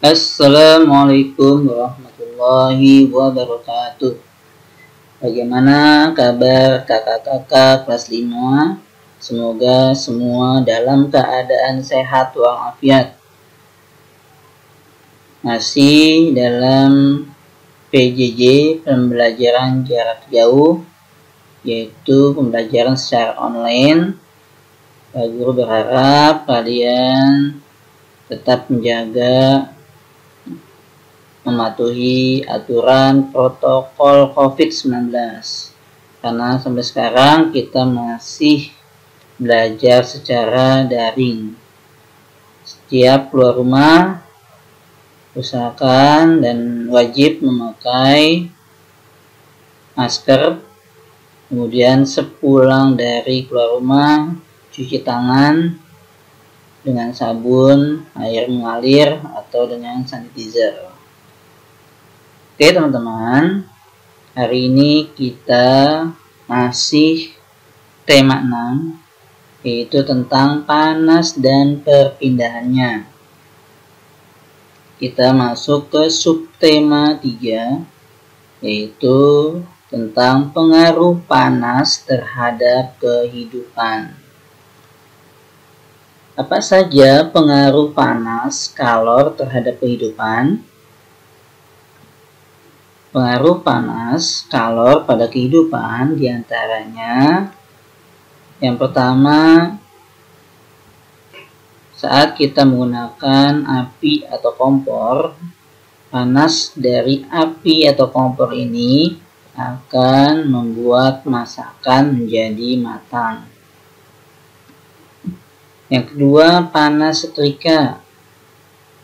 Assalamualaikum warahmatullahi wabarakatuh. Bagaimana kabar kakak-kakak kelas 5? Semoga semua dalam keadaan sehat walafiat. Masih dalam PJJ, pembelajaran jarak jauh, yaitu pembelajaran secara online. Pak Guru berharap kalian tetap menjaga, mematuhi aturan protokol COVID-19, karena sampai sekarang kita masih belajar secara daring. Setiap keluar rumah usahakan dan wajib memakai masker, kemudian sepulang dari keluar rumah cuci tangan dengan sabun, air mengalir, atau dengan sanitizer. Oke teman-teman, hari ini kita masih tema 6, yaitu tentang panas dan perpindahannya. Kita masuk ke subtema 3, yaitu tentang pengaruh panas terhadap kehidupan. Apa saja pengaruh panas kalor terhadap kehidupan? Pengaruh panas kalor pada kehidupan diantaranya, yang pertama, saat kita menggunakan api atau kompor, panas dari api atau kompor ini akan membuat masakan menjadi matang. Yang kedua, panas setrika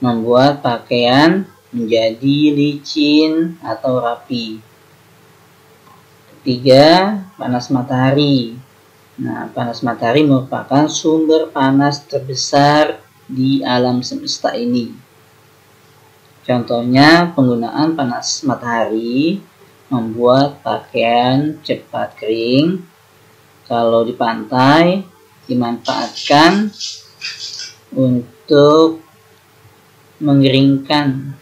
membuat pakaian menjadi licin atau rapi. Ketiga, panas matahari. Panas matahari merupakan sumber panas terbesar di alam semesta ini. Contohnya, penggunaan panas matahari membuat pakaian cepat kering. Kalau di pantai, dimanfaatkan untuk mengeringkan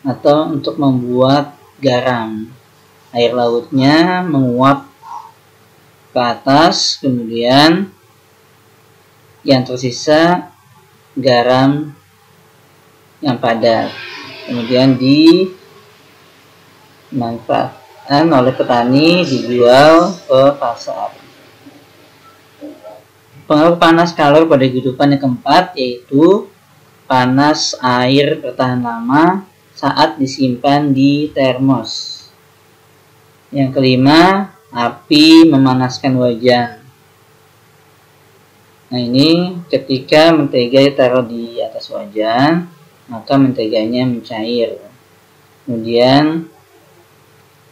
atau untuk membuat garam. Air lautnya menguap ke atas, kemudian yang tersisa garam yang padat, kemudian dimanfaatkan oleh petani, dijual ke pasar. Pengaruh panas kalor pada kehidupan yang keempat, yaitu panas air bertahan lama saat disimpan di termos. Yang kelima, api memanaskan wajan. Ini ketika mentega ditaruh di atas wajan, maka menteganya mencair. Kemudian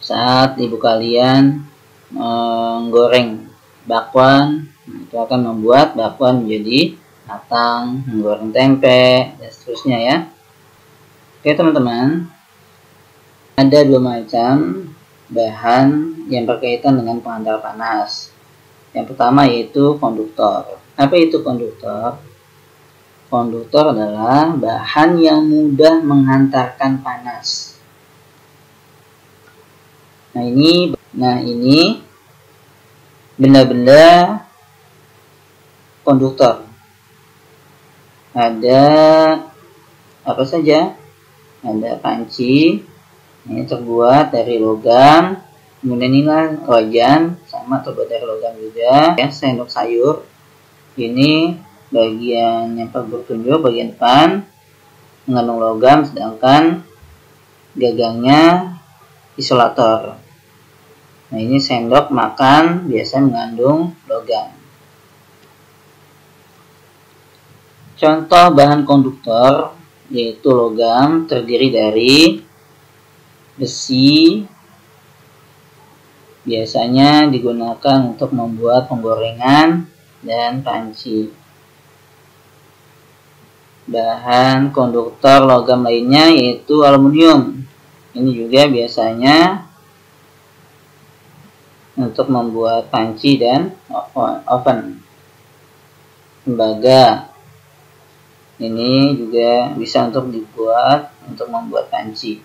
saat ibu kalian menggoreng bakwan, itu akan membuat bakwan menjadi matang, menggoreng tempe, dan seterusnya ya. Oke teman-teman, ada 2 macam bahan yang berkaitan dengan penghantar panas. Yang pertama yaitu konduktor. Apa itu konduktor? Konduktor adalah bahan yang mudah menghantarkan panas. Nah ini benda-benda konduktor. Ada apa saja? Ada panci, ini terbuat dari logam. Kemudian inilah wajan, sama terbuat dari logam juga. Ya, sendok sayur, ini bagian yang bertunjuk bagian depan mengandung logam, sedangkan gagangnya isolator. Nah ini sendok makan biasa mengandung logam. Contoh bahan konduktor yaitu logam terdiri dari besi, biasanya digunakan untuk membuat penggorengan dan panci. Bahan konduktor logam lainnya yaitu aluminium. Ini juga biasanya untuk membuat panci dan oven. Tembaga, Ini juga bisa untuk membuat panci.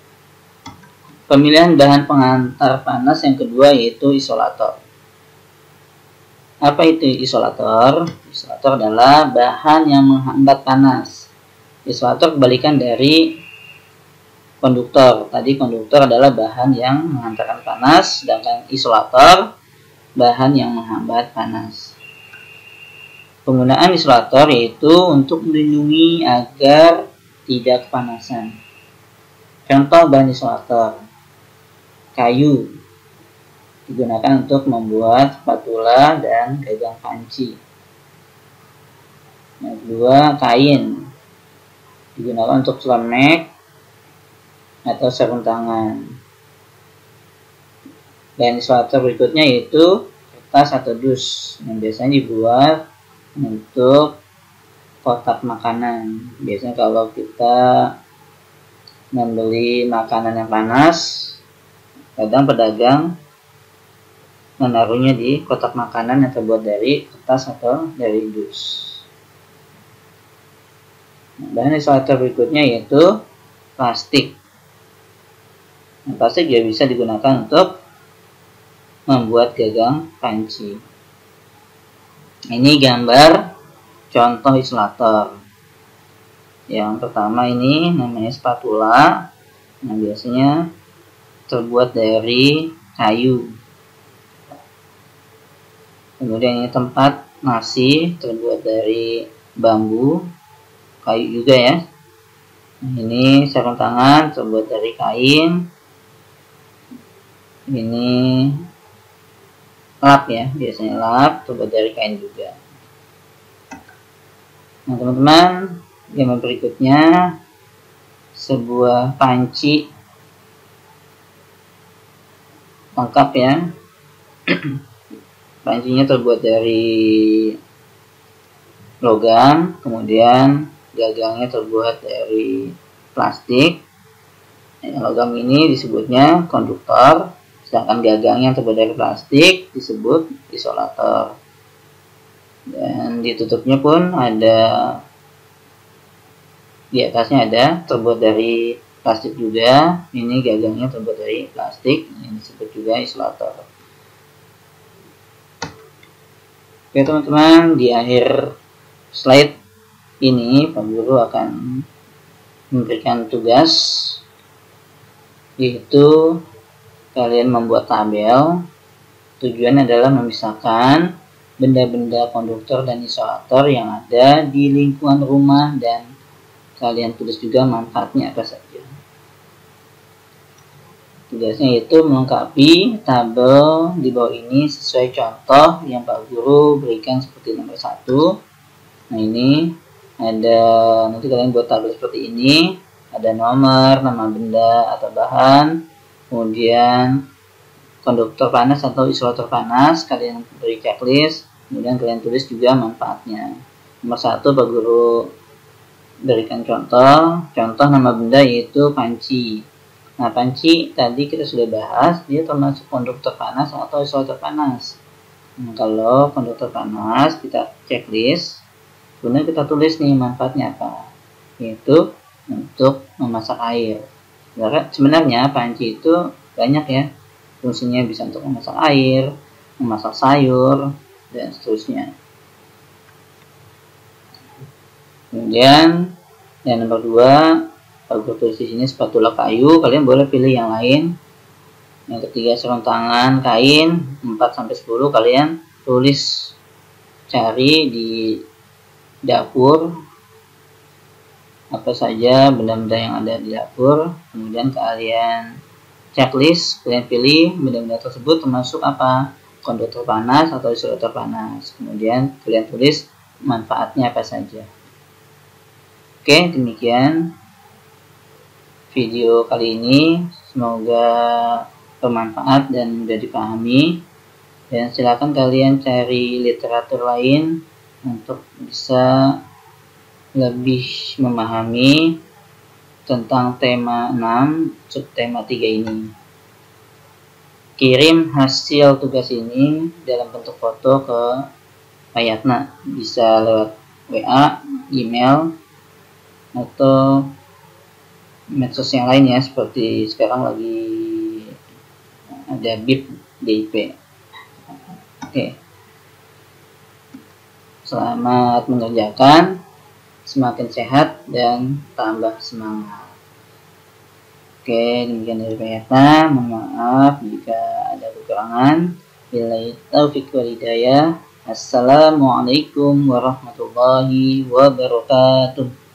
Pemilihan bahan pengantar panas yang kedua yaitu isolator. Apa itu isolator? Isolator adalah bahan yang menghambat panas. Isolator kebalikan dari konduktor. Tadi konduktor adalah bahan yang menghantarkan panas, sedangkan isolator bahan yang menghambat panas. Penggunaan isolator yaitu untuk melindungi agar tidak kepanasan. Contoh bahan isolator: kayu, digunakan untuk membuat spatula dan gagang panci. Yang kedua, kain, digunakan untuk celemek atau sarung tangan. Dan isolator berikutnya yaitu kertas atau dus, yang biasanya dibuat untuk kotak makanan. Biasanya kalau kita membeli makanan yang panas, kadang pedagang menaruhnya di kotak makanan yang terbuat dari kertas atau dari dus. Bahan isolator berikutnya yaitu plastik. Plastik juga bisa digunakan untuk membuat gagang panci. Ini gambar contoh isolator. Yang pertama ini namanya spatula, yang biasanya terbuat dari kayu. Kemudian ini tempat nasi, terbuat dari bambu, kayu juga ya. Ini sarung tangan terbuat dari kain. Ini lap ya, biasanya lap terbuat dari kain juga. Nah teman-teman, gambar berikutnya sebuah panci lengkap ya. Pancinya terbuat dari logam, kemudian gagangnya terbuat dari plastik. Logam ini disebutnya konduktor, sedangkan gagangnya terbuat dari plastik disebut isolator. Dan ditutupnya pun ada, di atasnya ada terbuat dari plastik juga. Ini gagangnya terbuat dari plastik, ini disebut juga isolator. Oke teman-teman, di akhir slide ini Pak Guru akan memberikan tugas, yaitu kalian membuat tabel. Tujuan adalah memisahkan benda-benda konduktor dan isolator yang ada di lingkungan rumah, dan kalian tulis juga manfaatnya apa saja. Tugasnya itu melengkapi tabel di bawah ini sesuai contoh yang Pak Guru berikan seperti nomor 1. Nah ini ada, nanti kalian buat tabel seperti ini, ada nomor, nama benda atau bahan, kemudian konduktor panas atau isolator panas, kalian beri checklist, kemudian kalian tulis juga manfaatnya. Nomor 1 Pak Guru berikan contoh nama benda yaitu panci. Nah, panci tadi kita sudah bahas, dia termasuk konduktor panas atau isolator panas. Nah, kalau konduktor panas, kita checklist, kemudian kita tulis nih manfaatnya apa, yaitu untuk memasak air. Sebenarnya panci itu banyak ya, fungsinya bisa untuk memasak air, memasak sayur, dan seterusnya. Kemudian yang nomor 2, Pak Guru tulis di sini spatula kayu, kalian boleh pilih yang lain. Yang ketiga sarung tangan kain, 4-10 kalian tulis, cari di dapur apa saja benda-benda yang ada di dapur, kemudian kalian checklist, kalian pilih benda-benda tersebut termasuk apa, konduktor panas atau isolator panas, kemudian kalian tulis manfaatnya apa saja. Oke, demikian video kali ini, semoga bermanfaat dan mudah dipahami, dan silakan kalian cari literatur lain untuk bisa lebih memahami tentang tema 6 subtema 3 ini. Kirim hasil tugas ini dalam bentuk foto ke Pak Yatna, bisa lewat WA, email, atau medsos yang lain ya, seperti sekarang lagi ada BIP, DIP. Oke. Selamat mengerjakan, semakin sehat dan tambah semangat. Oke, demikian dari Pak. Mohon maaf jika ada kekurangan. Billahi taufiq wal hidayah. Assalamualaikum warahmatullahi wabarakatuh.